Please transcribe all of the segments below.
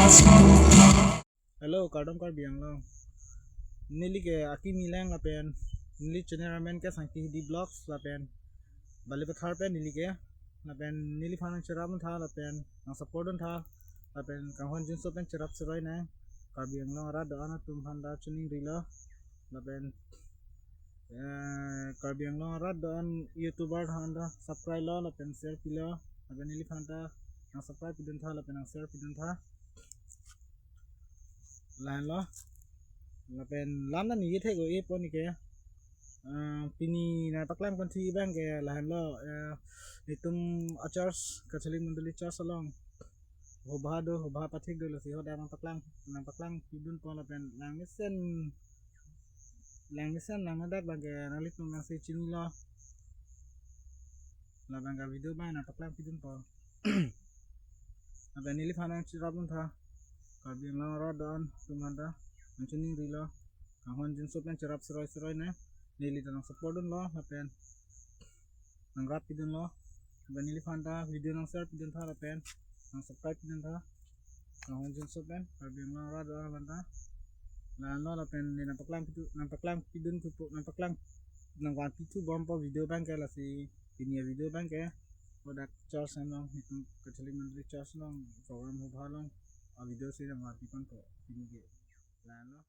Hello, kadam kar biang long. Nili ke aki milang lapen. Nili channel ke sangki di blogs lapen. Bali pathar pe nili ke. Lapen nili fanan cheramun tha lapen. Nang supportun tha. Lapen kanghon jinso pen cherap serai na. Kar biang long ara doana tum handa chuning rila. Lapen kar biang long ara doan YouTuber handa subscribe lo lapen share pila. Lapen nili fanta nang subscribe pidun tha lapen nang share pidun tha. Lain lo. Lapen lana ni yethe go e poni ke pini na taklang konti bang ke lahan lo nitum achars kachaling mandali chars along hobha pathik do si hoda nang taklang pidun po lapen langisen nang madak bang ke nalit nang si chini lo laban ka video bang na taklang pidun po lapen nili phanang chirapun tha kabin lang radaan tumanda mancuni rilo kahon jinso pen cerap serai na nili tanang supportun lo lapen nang rap pidun lo nili fanta video nang share pidun tha lapen nang subscribe pidun tha kahon jinso pen kabin lang radaan lanta lan lo lapen ni nang paklang pidun tupu nang paklang nang wan pitu bompo video bang ke la si pinia video bang ke produk charge nang hitung kecili menteri charge nang program hubhalong video sih yang mati kan kok ini gitu lalu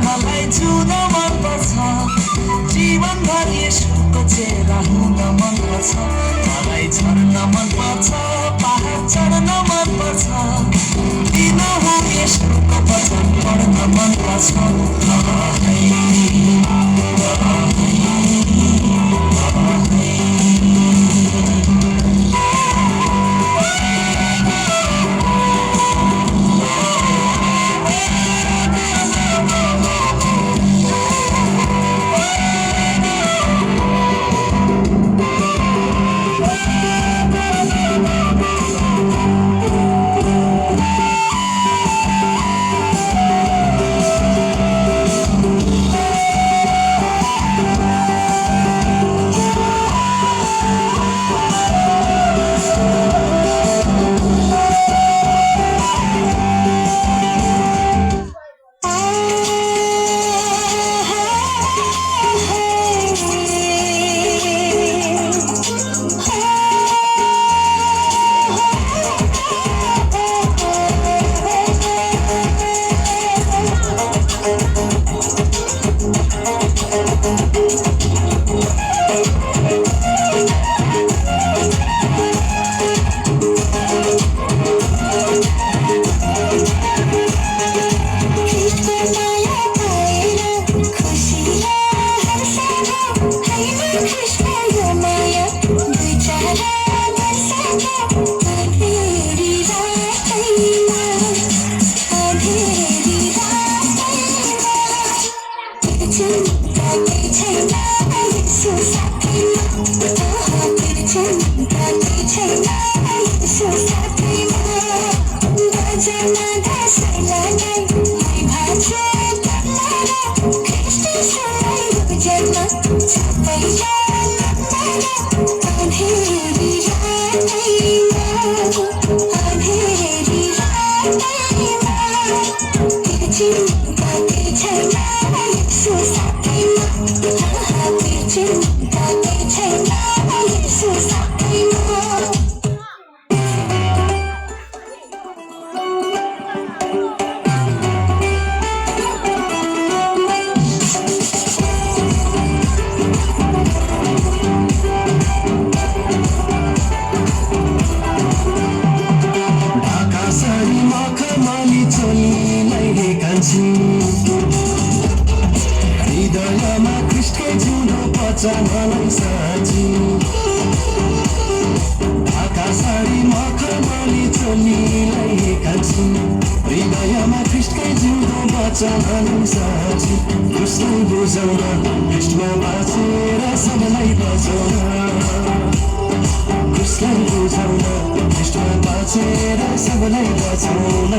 मलाई जुन मन पर्छ जीवनभरि सुखको चेहरा हुन मन पर्छ मलाई झर्न मन पर्छ पहाड चढ्न मन पर्छ किन हो यसको वचन पढ्न मन पर्छ हृदयमा ख्रिस्टकै जिउँदो बचनलाई साँची ढाका साडी मखमली चोलीलाई हेकान्छु हृदयमा ख्रिस्टकै जिउँदो बचनलाई साँची क्रुसलाई बुझाउन ख्रिस्टमा बाँचेर सबैलाई बचाउन क्रुसलाई बुझाउन ख्रिस्टमा बाँचेर सबैलाई बचाउन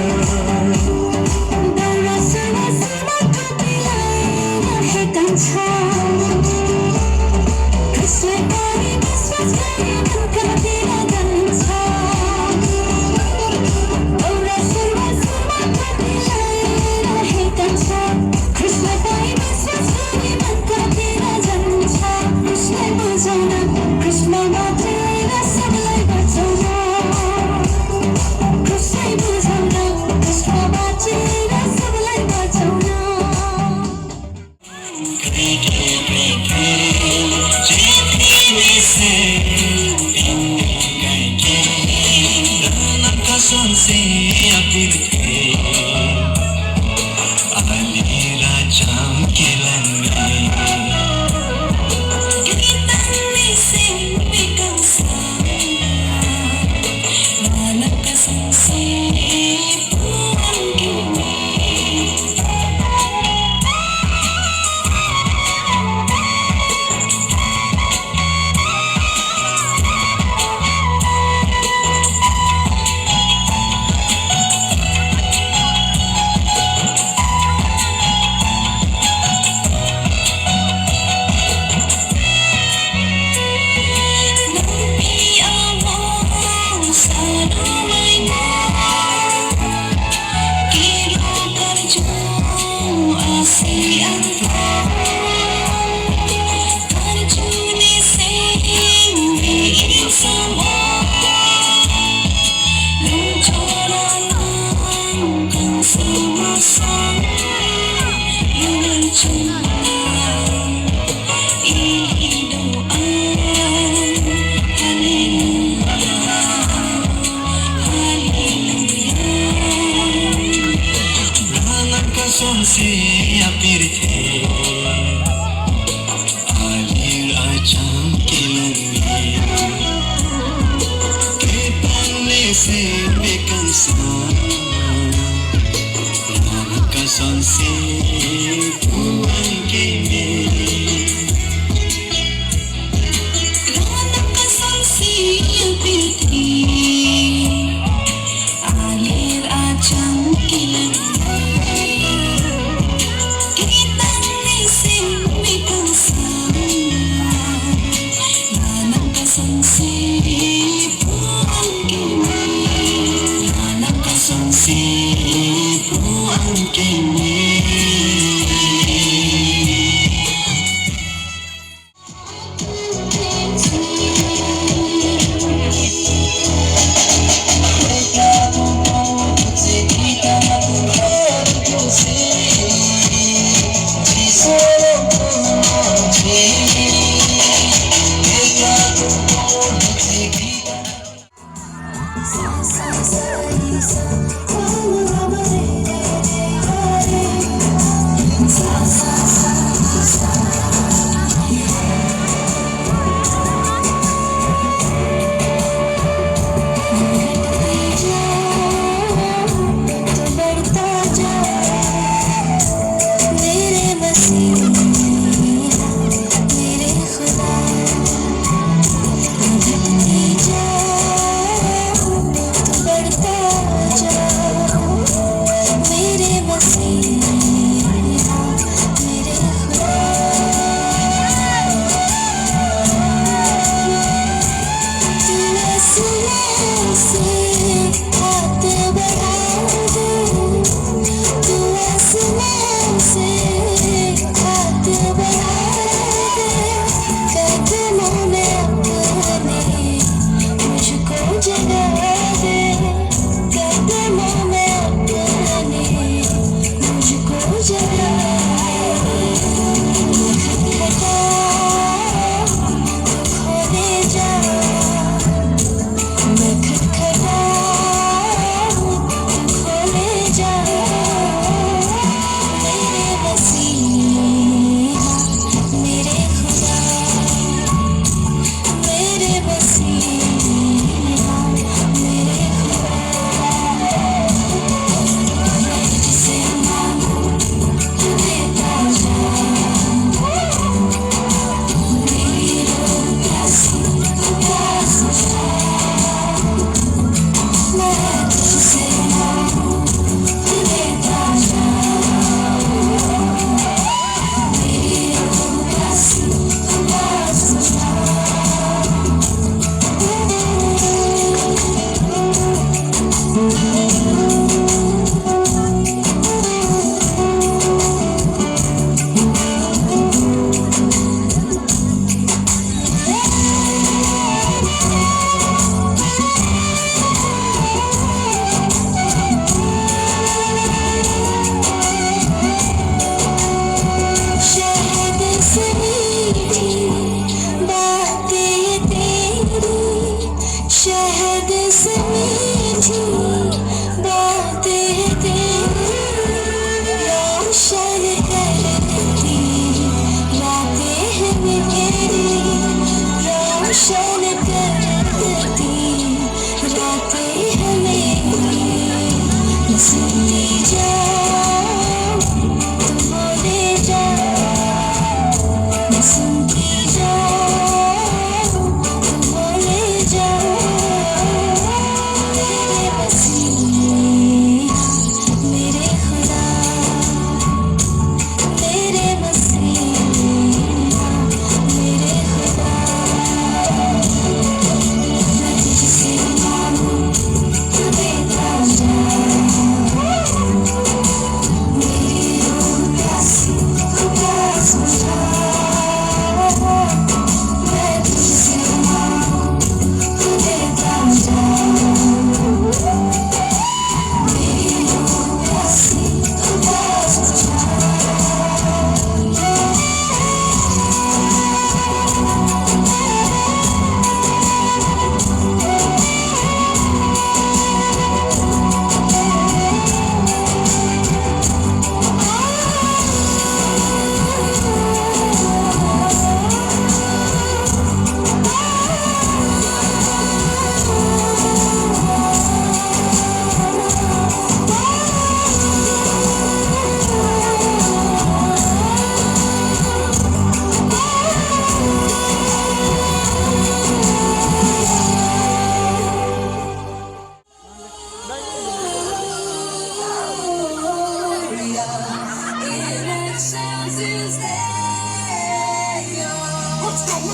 Elections is there.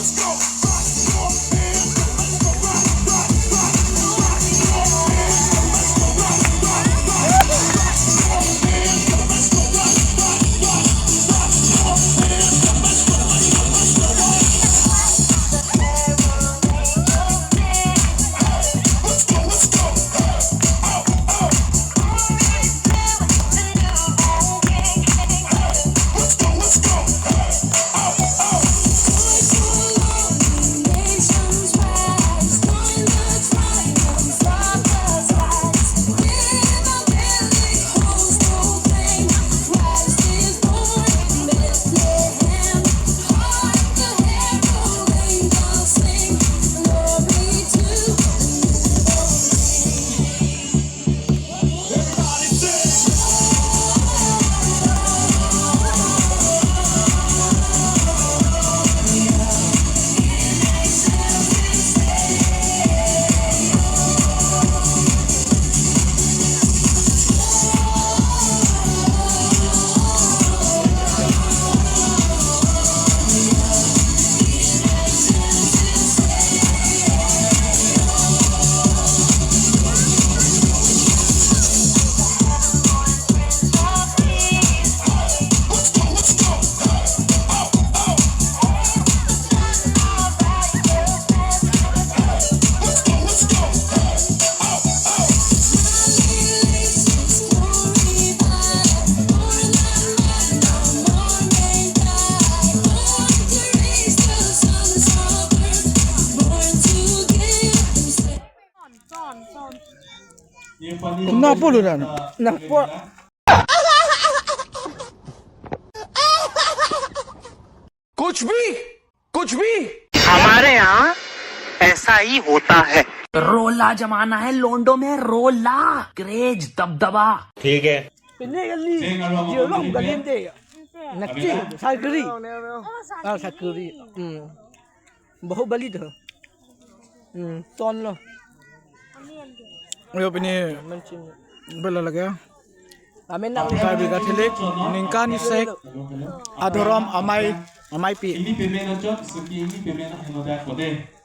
Let's go. Kenapa lu Dan? Kenapa? कुछ भी हमारे यहाँ ऐसा ही होता है। रोला जमाना है लोंडो में, रोला क्रेज दबदबा। ठीक है। Ini kali dia long kali dia. Nakci sagri. Ah sagri. Bahubali tu. Ton lo. Ayo ini Mancing. bela lagi ya. Amin nak. Kaya biga tilik ningkan isek adoram amai pi. Ini pemena job, ini pemena henodak kode.